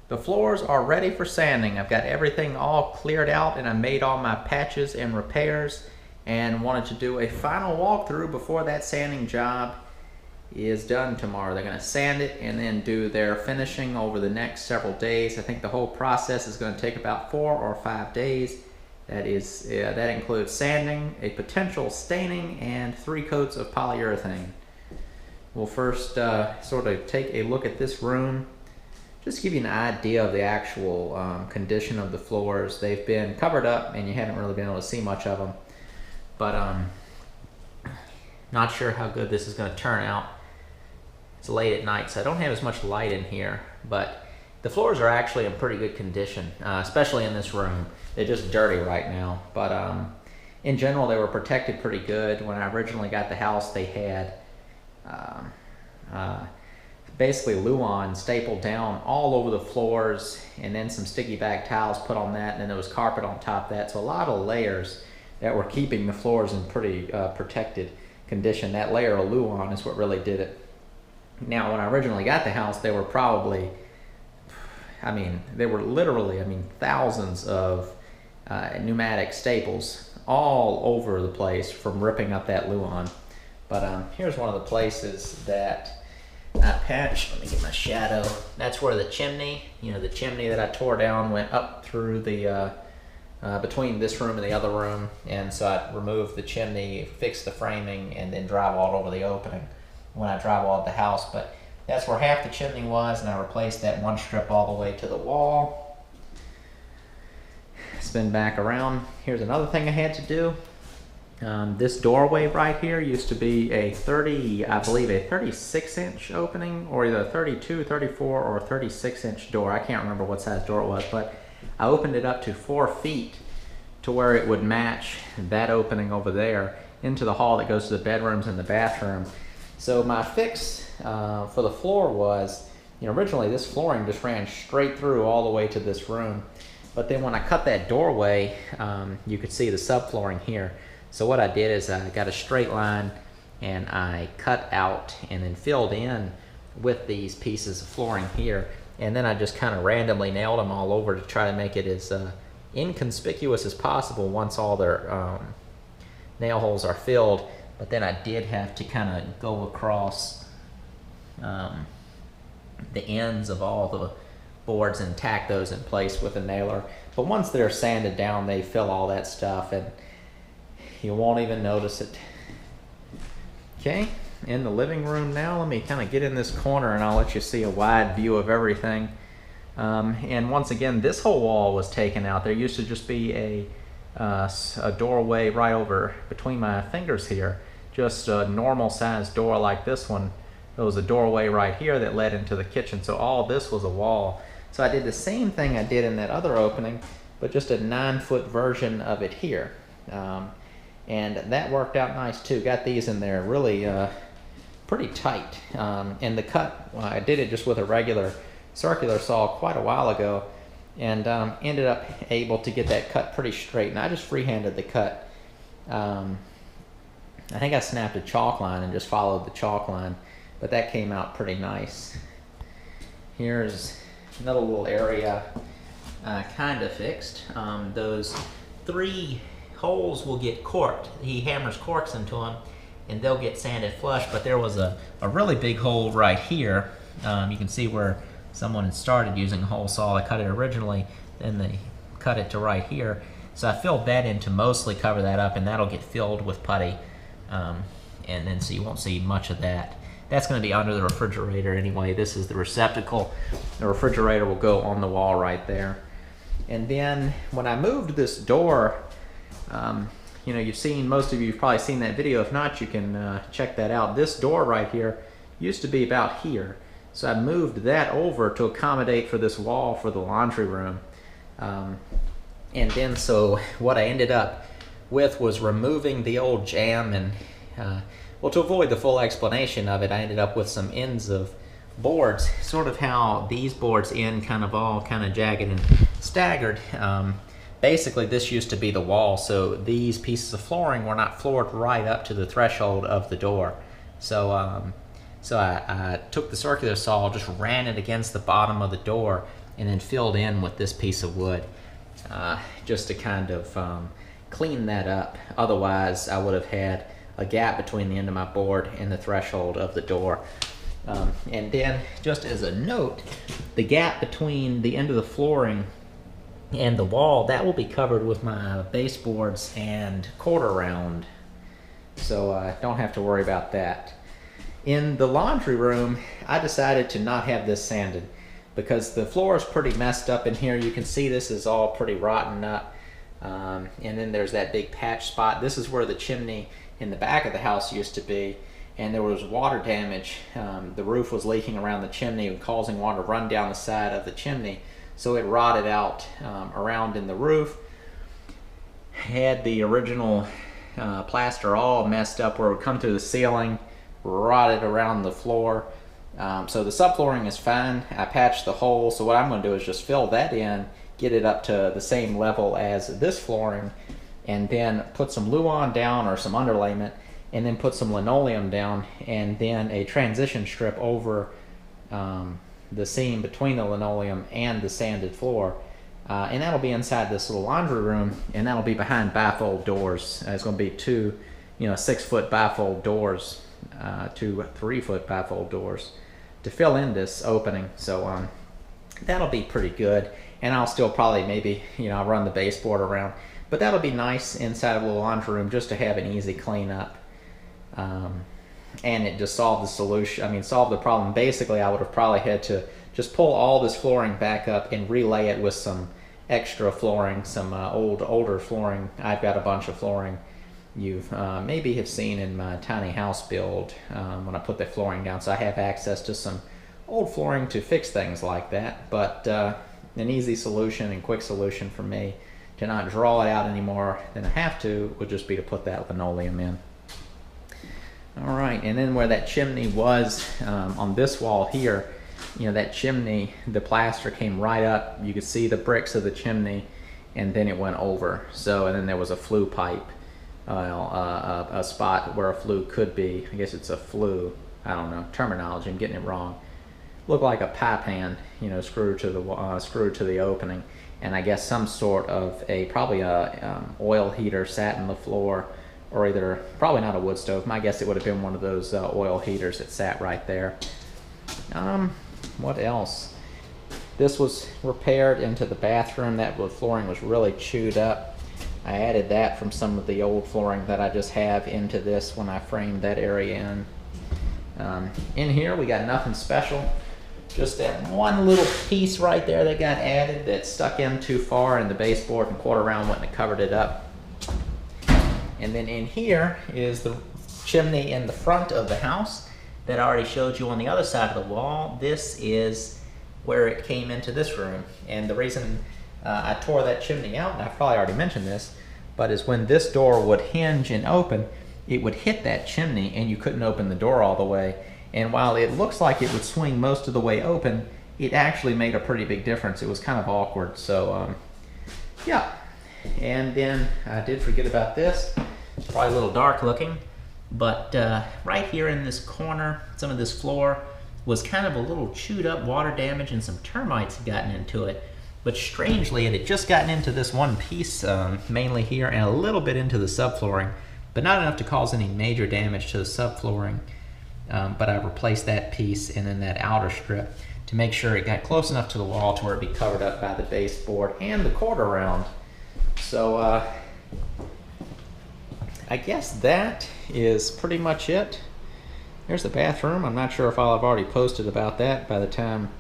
The floors are ready for sanding. I've got everything all cleared out and I made all my patches and repairs and wanted to do a final walkthrough before that sanding job is done tomorrow. They're going to sand it and then do their finishing over the next several days. I think the whole process is going to take about 4 or 5 days. That includes sanding, a potential staining, and 3 coats of polyurethane. We'll first sort of take a look at this room. Just to give you an idea of the actual condition of the floors. They've been covered up and you haven't really been able to see much of them. But not sure how good this is going to turn out. It's late at night, so I don't have as much light in here, but the floors are actually in pretty good condition, especially in this room. They're just dirty right now, but in general, they were protected pretty good. When I originally got the house, they had basically Luan stapled down all over the floors, and then some sticky back towels put on that, and then there was carpet on top of that. So a lot of layers that were keeping the floors in pretty protected condition. That layer of Luan is what really did it. Now, when I originally got the house, they were probably, they were literally, thousands of pneumatic staples all over the place from ripping up that Luan. But here's one of the places that I patched. Let me get my shadow. That's where the chimney, the chimney that I tore down went up through the, between this room and the other room. And so I removed the chimney, fixed the framing, and then drywalled over the opening when I drywalled the house. But that's where half the chimney was, and I replaced that one strip all the way to the wall. Spin back around. Here's another thing I had to do. This doorway right here used to be a 36-inch opening, or either 32, 34, or 36-inch door. I can't remember what size door it was, but I opened it up to 4 feet to where it would match that opening over there into the hall that goes to the bedrooms and the bathroom. So my fix for the floor was, originally this flooring just ran straight through all the way to this room. But then when I cut that doorway, you could see the subflooring here. So what I did is I got a straight line and I cut out and then filled in with these pieces of flooring here. And then I just kind of randomly nailed them all over to try to make it as inconspicuous as possible once all their nail holes are filled. But then I did have to kind of go across the ends of all the boards and tack those in place with a nailer. But once they're sanded down, they fill all that stuff and you won't even notice it. Okay, in the living room now, let me kind of get in this corner and I'll let you see a wide view of everything. And once again, this whole wall was taken out. There used to just be a doorway right over between my fingers here, just a normal sized door like this one. There was a doorway right here that led into the kitchen, so all this was a wall. So I did the same thing I did in that other opening, but just a 9-foot version of it here. And that worked out nice too. Got these in there really pretty tight. And the cut, I did it just with a regular circular saw quite a while ago, and ended up able to get that cut pretty straight. And I just freehanded the cut. I think I snapped a chalk line and just followed the chalk line, but that came out pretty nice. Here's another little area kind of fixed. Those 3 holes will get corked. He hammers corks into them and they'll get sanded flush, but there was a really big hole right here. You can see where someone had started using a hole saw. I cut it originally, then they cut it to right here. So I filled that in to mostly cover that up, and that'll get filled with putty. And then so you won't see much of that. That's going to be under the refrigerator anyway. This is the receptacle. The refrigerator will go on the wall right there. And then when I moved this door, most of you have probably seen that video. If not, you can check that out. This door right here used to be about here. So I moved that over to accommodate for this wall for the laundry room. And then so what I ended up with was removing the old jamb, and to avoid the full explanation of it, I ended up with some ends of boards, sort of how these boards end, all jagged and staggered. Basically, this used to be the wall, so these pieces of flooring were not floored right up to the threshold of the door. So I took the circular saw, just ran it against the bottom of the door, and then filled in with this piece of wood just to kind of clean that up. Otherwise, I would have had a gap between the end of my board and the threshold of the door. And then, just as a note, the gap between the end of the flooring and the wall, that will be covered with my baseboards and quarter round, so I don't have to worry about that. In the laundry room, I decided to not have this sanded because the floor is pretty messed up in here. You can see this is all pretty rotten up, and then there's that big patch spot. This is where the chimney in the back of the house used to be, and there was water damage. The roof was leaking around the chimney and causing water to run down the side of the chimney. So it rotted out around in the roof. Had the original plaster all messed up where it would come through the ceiling, rotted around the floor. So the subflooring is fine. I patched the hole, so what I'm going to do is just fill that in, get it up to the same level as this flooring, and then put some Luan down or some underlayment, and then put some linoleum down, and then a transition strip over the seam between the linoleum and the sanded floor, and that'll be inside this little laundry room, and that'll be behind bifold doors. It's going to be two 6-foot bifold doors, 2 3-foot bifold doors to fill in this opening. So that'll be pretty good, and I'll still probably maybe run the baseboard around, but that'll be nice inside of a little laundry room just to have an easy cleanup. And it just solved the solution. Solved the problem. Basically, I would have probably had to just pull all this flooring back up and relay it with some extra flooring, some older flooring. I've got a bunch of flooring you've maybe have seen in my tiny house build when I put the flooring down. So I have access to some old flooring to fix things like that. But an easy solution and quick solution for me to not draw it out anymore than I have to would just be to put that linoleum in. All right, and then where that chimney was on this wall here, that chimney, the plaster came right up. You could see the bricks of the chimney, and then it went over. So, and then there was a flue pipe, a spot where a flue could be. I guess it's a flue. I don't know terminology. I'm getting it wrong. Looked like a pipe hand, screwed to the opening, and I guess some sort of probably a oil heater sat in the floor. Or either, probably not a wood stove. My guess it would have been one of those oil heaters that sat right there. What else? This was repaired into the bathroom. That wood flooring was really chewed up. I added that from some of the old flooring that I just have into this when I framed that area in. In here we got nothing special. Just that one little piece right there that got added that stuck in too far, and the baseboard and quarter round went and covered it up. And then in here is the chimney in the front of the house that I already showed you on the other side of the wall. This is where it came into this room. And the reason I tore that chimney out, and I've probably already mentioned this, but is when this door would hinge and open, it would hit that chimney and you couldn't open the door all the way. And while it looks like it would swing most of the way open, it actually made a pretty big difference. It was kind of awkward. So yeah. And then I did forget about this. It's probably a little dark looking, but right here in this corner, some of this floor was kind of a little chewed up, water damage, and some termites had gotten into it. But strangely, it had just gotten into this one piece, mainly here, and a little bit into the subflooring, but not enough to cause any major damage to the subflooring. But I replaced that piece and then that outer strip to make sure it got close enough to the wall to where it'd be covered up by the baseboard and the quarter round. So I guess that is pretty much it. There's the bathroom. I'm not sure if I'll have already posted about that by the time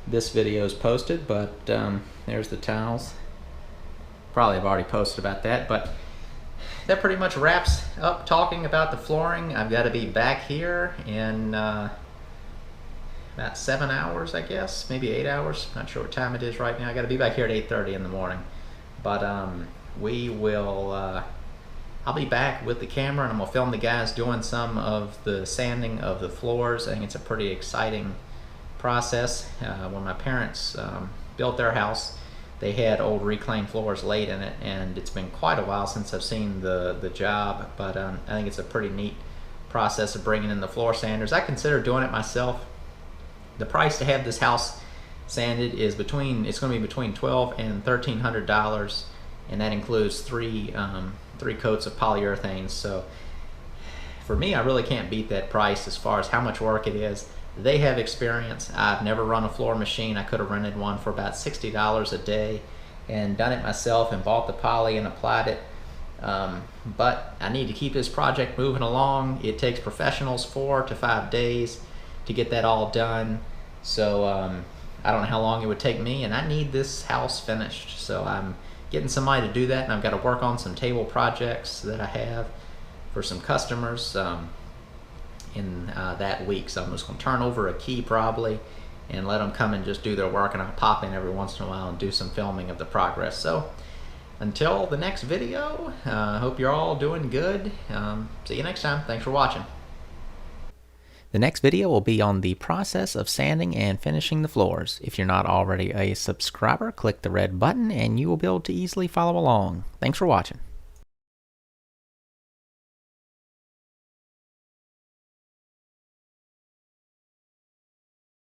this video is posted, but there's the towels. Probably have already posted about that, but that pretty much wraps up talking about the flooring. I've got to be back here in about 7 hours, I guess, maybe 8 hours. Not sure what time it is right now. I got to be back here at 8:30 in the morning. But we will, I'll be back with the camera, and I'm going to film the guys doing some of the sanding of the floors. I think it's a pretty exciting process. When my parents built their house, they had old reclaimed floors laid in it, and it's been quite a while since I've seen the job, but I think it's a pretty neat process of bringing in the floor sanders. I consider doing it myself. The price to have this house sanded is it's going to be between $1,200 and $1,300, and that includes three coats of polyurethane. So for me, I really can't beat that price as far as how much work it is. They have experience. I've never run a floor machine. I could have rented one for about $60 a day and done it myself and bought the poly and applied it. But I need to keep this project moving along. It takes professionals 4 to 5 days to get that all done. So I don't know how long it would take me, and I need this house finished. So I'm getting somebody to do that, and I've got to work on some table projects that I have for some customers in that week. So I'm just going to turn over a key probably and let them come and just do their work, and I'll pop in every once in a while and do some filming of the progress. So until the next video, I hope you're all doing good. See you next time. Thanks for watching. The next video will be on the process of sanding and finishing the floors. If you're not already a subscriber, click the red button and you will be able to easily follow along. Thanks for watching.